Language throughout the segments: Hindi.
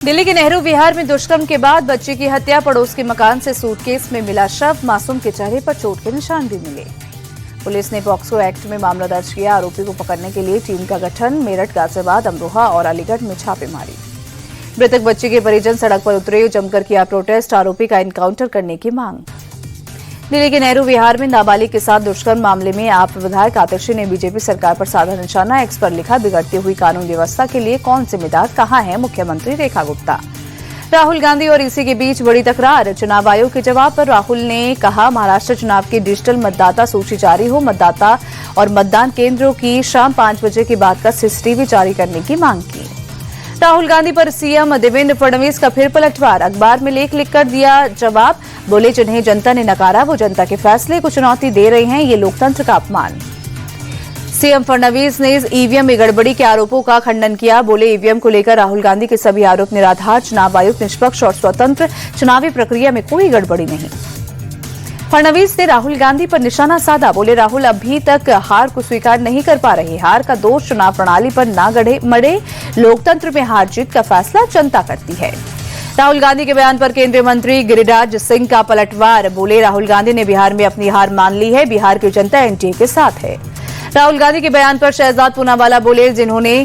दिल्ली के नेहरू विहार में दुष्कर्म के बाद बच्चे की हत्या, पड़ोस के मकान से सूटकेस में मिला शव, मासूम के चेहरे पर चोट के निशान भी मिले। पुलिस ने पॉक्सो एक्ट में मामला दर्ज किया। आरोपी को पकड़ने के लिए टीम का गठन, मेरठ, गाजियाबाद, अमरोहा और अलीगढ़ में छापेमारी। मृतक बच्चे के परिजन सड़क पर उतरे, जमकर किया प्रोटेस्ट, आरोपी का एनकाउंटर करने की मांग। दिल्ली के नेहरू विहार में नाबालिग के साथ दुष्कर्म मामले में आप विधायक आतिशी ने बीजेपी सरकार पर साधा निशाना। एक्स पर लिखा, बिगड़ती हुई कानून व्यवस्था के लिए कौन जिम्मेदार, कहां है मुख्यमंत्री रेखा गुप्ता। राहुल गांधी और ईसी के बीच बड़ी तकरार, चुनाव आयोग के जवाब पर राहुल ने कहा, महाराष्ट्र चुनाव की डिजिटल मतदाता सूची जारी हो, मतदाता और मतदान केंद्रों की शाम 5 बजे के बाद का सीसीटीवी जारी करने की मांग की। राहुल गांधी पर सीएम देवेंद्र फडणवीस का फिर पलटवार, अखबार में लेख लिखकर दिया जवाब, बोले जिन्हें जनता ने नकारा वो जनता के फैसले को चुनौती दे रहे हैं, ये लोकतंत्र का अपमान। सीएम फडणवीस ने ईवीएम में गड़बड़ी के आरोपों का खंडन किया, बोले ईवीएम को लेकर राहुल गांधी के सभी आरोप निराधार, चुनाव आयोग निष्पक्ष और स्वतंत्र, चुनावी प्रक्रिया में कोई गड़बड़ी नहीं। फडणवीस ने राहुल गांधी पर निशाना साधा, बोले राहुल अभी तक हार को स्वीकार नहीं कर पा रहे, हार का दोष चुनाव प्रणाली पर ना मढ़े, लोकतंत्र में हार जीत का फैसला जनता करती है। राहुल गांधी के बयान पर केंद्रीय मंत्री गिरिराज सिंह का पलटवार, बोले राहुल गांधी ने बिहार में अपनी हार मान ली है, बिहार की जनता एनडीए के साथ है। राहुल गांधी के बयान पर शहजाद पूनावाला बोले, जिन्होंने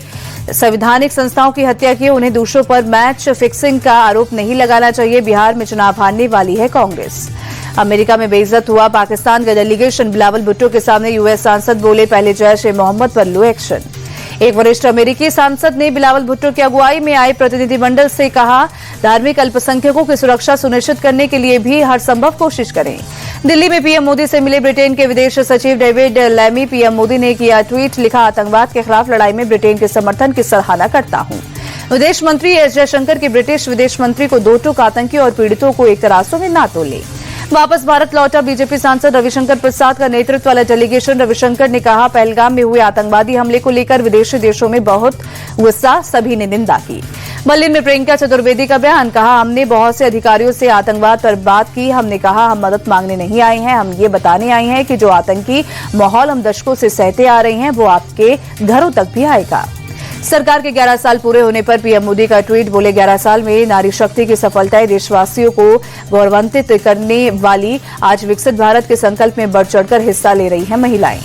संवैधानिक संस्थाओं की हत्या की उन्हें दूसरों पर मैच फिक्सिंग का आरोप नहीं लगाना चाहिए, बिहार में चुनाव हारने वाली है कांग्रेस। अमेरिका में बेइज्जत हुआ पाकिस्तान का डेलीगेशन, बिलावल भुट्टो के सामने यूएस सांसद बोले, पहले जैश ए मोहम्मद पर लो एक्शन। एक वरिष्ठ अमेरिकी सांसद ने बिलावल भुट्टो की अगुवाई में आए प्रतिनिधिमंडल से कहा, धार्मिक अल्पसंख्यकों की सुरक्षा सुनिश्चित करने के लिए भी हर संभव कोशिश करें। दिल्ली में पीएम मोदी से मिले ब्रिटेन के विदेश सचिव डेविड लैमी, पीएम मोदी ने किया ट्वीट, लिखा, आतंकवाद के खिलाफ लड़ाई में ब्रिटेन के समर्थन की सराहना करता हूं। विदेश मंत्री एस जयशंकर के ब्रिटिश विदेश मंत्री को 2 टूक आतंकी और पीड़ितों को एक तराजू में ना तोले। वापस भारत लौटा बीजेपी सांसद रविशंकर प्रसाद का नेतृत्व वाला डेलीगेशन। रविशंकर ने कहा, पहलगाम में हुए आतंकवादी हमले को लेकर विदेशी देशों में बहुत गुस्सा, सभी ने निंदा की। बर्लिन में प्रियंका चतुर्वेदी का बयान, कहा, हमने बहुत से अधिकारियों से आतंकवाद पर बात की, हमने कहा हम मदद मांगने नहीं आए हैं, हम ये बताने आए हैं कि जो आतंकी माहौल हम दशकों से सहते आ रहे हैं वो आपके घरों तक भी आएगा। सरकार के 11 साल पूरे होने पर पीएम मोदी का ट्वीट, बोले 11 साल में नारी शक्ति की सफलताएं देशवासियों को गौरवान्वित करने वाली, आज विकसित भारत के संकल्प में बढ़ चढ़कर हिस्सा ले रही हैं महिलाएं।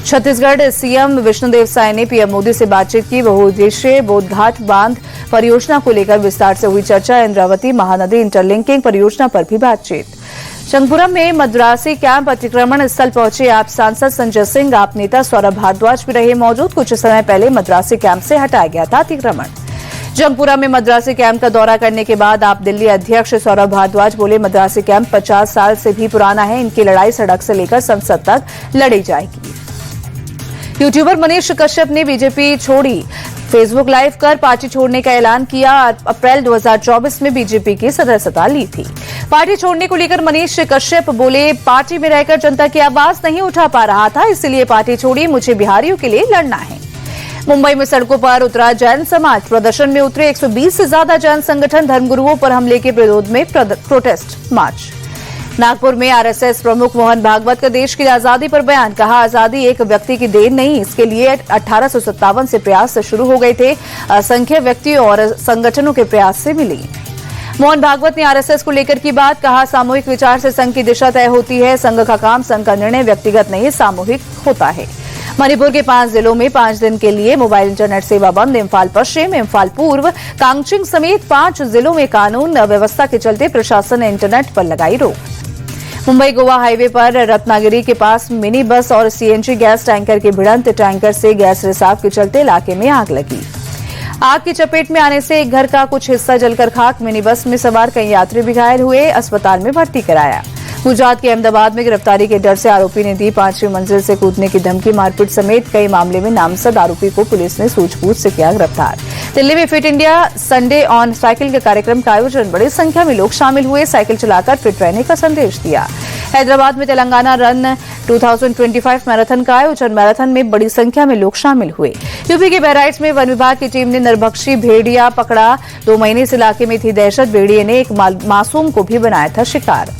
छत्तीसगढ़ सीएम विष्णुदेव साय ने पीएम मोदी से बातचीत की, बहुउद्देशीय बोधघाट बांध परियोजना को लेकर विस्तार से हुई चर्चा, इंद्रावती महानदी इंटरलिंकिंग परियोजना पर भी बातचीत। शंखपुरा में मद्रासी कैंप अतिक्रमण स्थल पहुंचे आप सांसद संजय सिंह, आप नेता सौरभ भारद्वाज भी रहे मौजूद। कुछ समय पहले मद्रासी कैंप से हटाया गया था अतिक्रमण। जंगपुरा में मद्रासी कैंप का दौरा करने के बाद आप दिल्ली अध्यक्ष सौरभ भारद्वाज बोले, मद्रासी कैंप 50 साल से भी पुराना है, इनकी लड़ाई सड़क से लेकर संसद तक लड़ी जाएगी। यूट्यूबर मनीष कश्यप ने बीजेपी छोड़ी, फेसबुक लाइव कर पार्टी छोड़ने का ऐलान किया। अप्रैल 2024 में बीजेपी की सदस्यता ली थी। पार्टी छोड़ने को लेकर मनीष कश्यप बोले, पार्टी में रहकर जनता की आवाज नहीं उठा पा रहा था, इसलिए पार्टी छोड़ी, मुझे बिहारियों के लिए लड़ना है। मुंबई में सड़कों पर उतरा जैन समाज, प्रदर्शन में उतरे 120 से ज्यादा जैन संगठन, धर्मगुरुओं पर हमले के विरोध में प्रोटेस्ट मार्च। नागपुर में आरएसएस प्रमुख मोहन भागवत का देश की आजादी पर बयान, कहा, आजादी एक व्यक्ति की देन नहीं, इसके लिए 1857 से प्रयास शुरू हो गए थे, असंख्य व्यक्तियों और संगठनों के प्रयास से मिली। मोहन भागवत ने आरएसएस को लेकर की बात, कहा, सामूहिक विचार से संघ की दिशा तय होती है, संघ का काम, संघ का निर्णय व्यक्तिगत नहीं सामूहिक होता है। मणिपुर के 5 जिलों में 5 दिन के लिए मोबाइल इंटरनेट सेवा बंद, इम्फाल पश्चिम, इम्फाल पूर्व, कांगचिंग समेत 5 जिलों में कानून व्यवस्था के चलते प्रशासन ने इंटरनेट पर लगाई रोक। मुंबई गोवा हाईवे पर रत्नागिरी के पास मिनी बस और सीएनजी गैस टैंकर की भिड़ंत, टैंकर से गैस रिसाव के चलते इलाके में आग लगी। आग की चपेट में आने से एक घर का कुछ हिस्सा जलकर खाक, मिनी बस में सवार कई यात्री भी घायल हुए, अस्पताल में भर्ती कराया। गुजरात के अहमदाबाद में गिरफ्तारी के डर से आरोपी ने दी 5वीं मंजिल से कूदने की धमकी, मारपीट समेत कई मामले में नामजद आरोपी को पुलिस ने सूझबूझ से किया गिरफ्तार। दिल्ली में fit India Sunday on cycle के कार्यक्रम का आयोजन, बड़ी संख्या में लोग शामिल हुए, साइकिल चलाकर फिट रहने का संदेश दिया। हैदराबाद में तेलंगाना रन 2025 मैराथन का आयोजन, मैराथन में बड़ी संख्या में लोग शामिल हुए। यूपी के बहराइच में वन विभाग की टीम ने नरभक्षी भेड़िया पकड़ा, 2 महीने से इलाके में थी दहशत, भेड़िए ने एक मासूम को भी बनाया था शिकार।